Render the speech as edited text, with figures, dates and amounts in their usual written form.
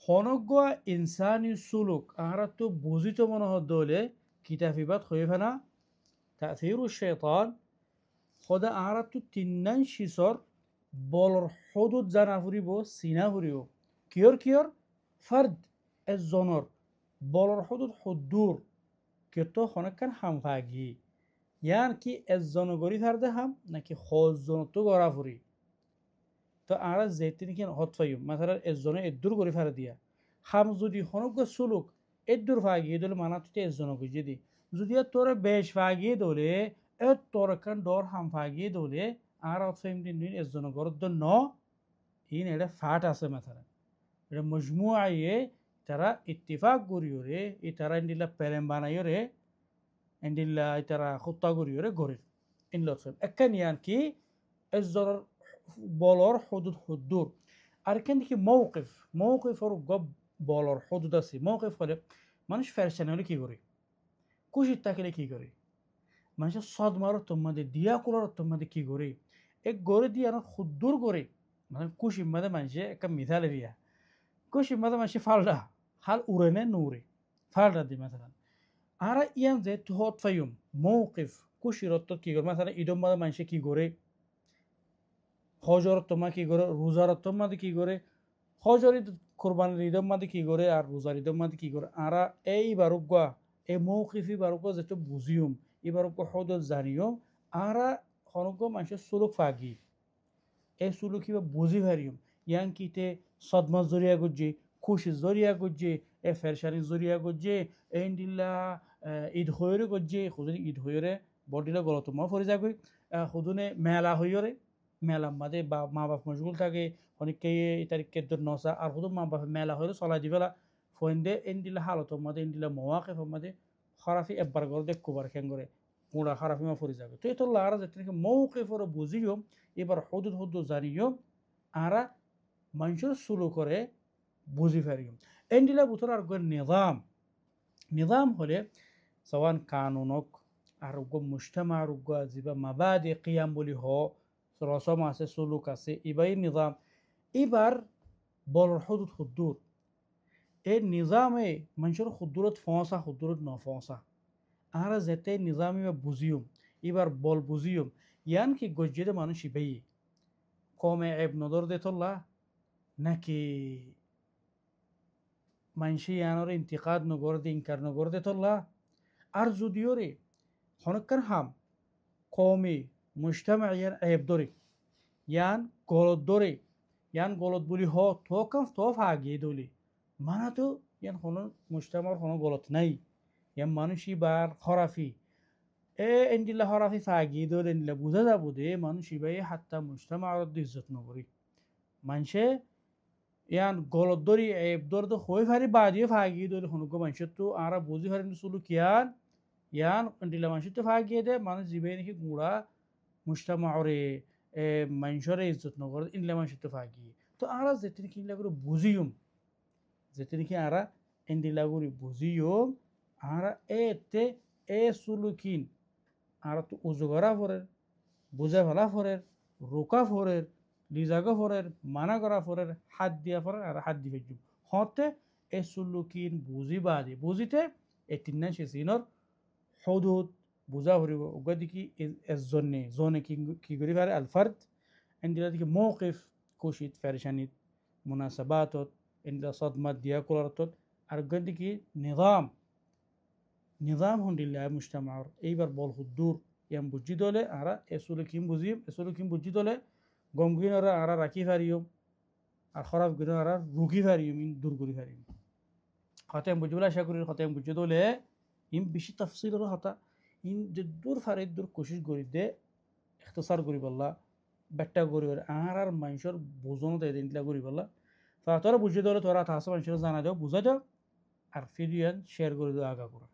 হনজ্ঞ ইনসানি সুলুক আহারা তো বুঝিত মনে হলে কিতাফিবাত হয়ে ফেনা তাথিরু শেতান সদা আহারা তো তিন্নান শিসর বলর হদুদ জানা ফুরিব চিনা ফুরিব কিয়র কিয়র ফার্দ এজনৰ বলর হদুদ হদ্দুর কিয়তো হনকান হাম ফাগি ইয়ান কি এজন গরি ফারদে হাম নাকি হজন তো গড়া ফুরি তো আরা যেতিন কি হত ফাইম মাথার এজনে এদ্দুর গরি ফারে দিয়া হাম যদি হনজ্ঞ সুলুক এদ্দুর ফাগিয়ে দলে মানা তুই এজন গুজি দি যদি তোর বেশ ফাগিয়ে দলে এ তোর কান ডর হাম ফাগিয়ে দলে আর হত ফাইম দিন দিন এজন গরদ ন ইন এটা ফাট আছে মাথার এটা মজমু আইয়ে তারা ইত্তিফাক করিওরে ই তারা ইন্দিলা প্যারেম বানাইরে ইন্দিলা তারা হত্যা করিওরে গরির ইনলত একান ইয়ান কি এজনের বলর হদুদ হদ্দুর আর কেন কি মৌকিফর গব বলর হদুদ আছে মৌকিফ হলে মানুষ ফেরসান হলে কি করে খুশির থাকলে কি করে মানুষের সদমারত তোমাদের দিয়া কুলার তোমাদের কি করে এক গড়ে দিয়ে আর হদ্দুর করে মানে খুশির মাঝে মানুষে একটা মিথালে দিয়া খুশির মাঝে মানুষে ফালডা হাল উড়ে নে নৌরে ফালডা দি মাথান আর ইয়ান যে হত ফাইম মৌকিফ খুশির অর্থ কি করে মাথান ঈদম মাঝে মানুষে কি করে হজর তোমা কি করে রোজার তোমাদের কি করে হজর কোরবানির ঈদম মাদে কি করে আর রোজার ঈদম মাদে কি করে আরা এই বারুগা এই মৌকিফি বারুগা যেটা বুঝিয়ম এই বারুগা হদ জানিও আরা হনগ মানুষের সুলুক ফাগি এই সুলুক কিবা বুঝি ভারিয়ম ইয়াং কিতে সদমা জরিয়া গুজি খুশি জরিয়া গুজি এ ফেরশানি জরিয়া গুজি এই দিল্লা ঈদ হয়রে গুজি খুদনি ঈদ হয়রে বডিলা গলত মা ফরি যাগই খুদনে মেলা হইরে মেলা মাঝে বা মা বাপ মশগুল থাকে অনেককে তারিখের নসা আর শুধু মা বাপ মেলা হয়ে চলাই দিবেলা ফোন এন দিলে হালতর মাঝে এন দিলে মওয়াকেফ মাঝে খারাফি একবার করে দেখবার খেন করে পুরা খারাফি মা ফরি যাবে তো এটা আর যেতে মৌকেফর বুঝিও এবার হদুদ জানিও আরা মানুষের শুরু করে বুঝি ফেরিও এন দিলে বুথর আর নিজাম হলে সওয়ান কানুনক আর মুজতামা আর জিবা মাবাদে কিয়াম বলি হ রসম আছে সুলুক আছে এবারই নিজাম এবার বলর হদুদ হদ্দুর এই নিজামে মানুষের হদ্দুরত ফসা হদ্দুরত নফসা আর যেতে নিজাম এবার বুঝিয়ম এবার বল বুঝিয়ম ইয়ান কি গজ্জেদে মানুষ ইবেই কমে এব নজর দে তোল্লা নাকি মানুষে ইয়ানোর ইন্তিকাদ নগর দে ইনকার নগর দে তোল্লা আর যদিও রে হনকার হাম কমে মুজতামা ইয়ান এব দরে ইয়ান গলত দরে ইয়ান গলত বলি হ থকাম থফ আগিয়ে দলি মানা তো ইয়ান হন মুজতামার হন গলত নাই ইয়ান মানুষই বার হরাফি এন্ডিলা হরাফি ফাগিয়ে দলে এন্ডিলা বুঝা যাব দে মানুষই বাই হাত্তা মুজতামা আর ইজ্জত নকরি মানুষে ইয়ান গলত দরি এব দর তো হয়ে ফারি বাদিয়ে ফাগিয়ে দলে হনুক মানুষের তো আর বুঝি ফারি চলু কিয়ান ইয়ান এন্ডিলা মানুষের তো ফাগিয়ে দে মানুষ জিবে নাকি গুড়া মুজতামা ওরে মানুষের ইজ্জত নগর ইনলে মানুষের তো ফাগি তো আরা যেতে নাকি ইনলা করে বুঝিয়ম যেতে নাকি আরা ইন্দিলা করে বুঝিয়ম আরা এতে এ সুলুকিন আর তো উজগরা ফরের বুঝা ফেলা ফরের রোকা ফরের লিজাগা ফরের মানা করা ফরের হাত দিয়া ফরের আর হাত দিয়ে ফেলছুম হতে এ সুলুকিন বুঝি বাদে বুঝিতে এ তিন্না সে চিনর হদুদ বুঝা ফুরিব উগা দেখি এজনে জনে কি করি পারে আলফার্দ এন্দিলা দেখি মৌকিফ খুশিত ফেরেশানিত মুনাসাবাতত এন্দিলা সদমাত দিয়া কুলারতত আর উগা দেখি নিজাম হন্দিল্লা মুজতামার এইবার বল হুদ্দুর ইয়াম বুঝি দলে আরা এসুলুকিম বুঝি দলে গমগিনরা আরা রাখি ফারিয়ম আর খরাব গিন আরা রুখি ফারিয়ম ইন দূর করি ফারিয়ম হতে বুঝবলে আশা করি হতে বুঝি দলে ইম বেশি তফসিলের হতা ইন যে দূর ফারে দূর কোশিশ করি দে এখতসার করি বললা ব্যাটটা করি আর মানুষের বোঝনো দেয় দিনটা করি বললা তোরা বুঝিয়ে দলে তোরা থাকছে মানুষের জানা দাও বুঝা দাও আর ফিরিয়ান শেয়ার করে দাও আগা করা